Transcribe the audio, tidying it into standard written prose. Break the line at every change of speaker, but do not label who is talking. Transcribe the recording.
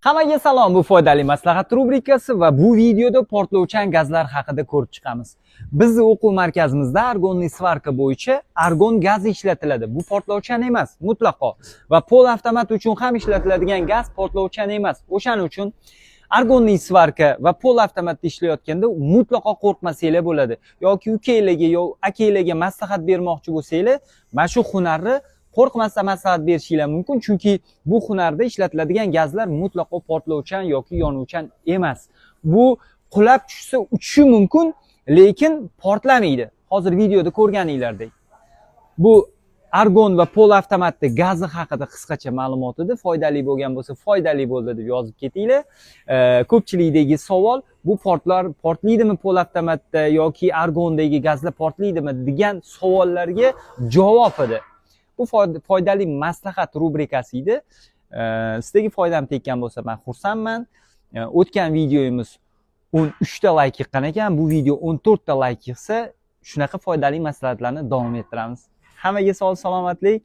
Hammaga salom, bu foydali maslahat rubrikasi va bu videoda portlovchan gazlar haqida ko'rib chiqamiz. Bizning o'quv markazimizda argonli svarka bo'yicha argon gazi ishlatiladi. Bu portlovchan emas, mutlaqo. Va pol avtomat uchun ham ishlatiladigan gaz portlovchan emas. O'shaning uchun argonli svarka va pol avtomatda ishlayotganda mutlaqo qo'rqmasanglar bo'ladi. Yoki ukanglarga yoki akanglarga maslahat bermoqchi bo'lsanglar, mana shu hunarni qo'rqmasdan maslahat berishinglar mumkin, chunki bu hunarda ishlatiladigan gazlar mutlaqo portlovchan yoki yonuvchan emas. Bu qulab tushsa uchishi mumkin, lekin portlamaydi. Hozir videoda ko'rganinglardek. Bu argon va pol avtomatda gazi haqida qisqacha ma'lumot edi. Foydali bo'lgan bo'lsa, foydali bo'ldi deb yozib ketinglar. Ko'pchilikdagi savol, bu portlaydimi pol avtomatda yoki argondagi gazlar portlaydimi degan savollarga javob edi. Bu foydali maslahat rubrikasi edi. Sizlarga foydam tekkan bo'lsa, men xursandman. O'tgan videomiz 13 ta like yiqqan ekan, bu video 14 ta like yig'sa, shunaqa foydali maslahatlarni davom ettiramiz. Hammaga sog' salomatlik.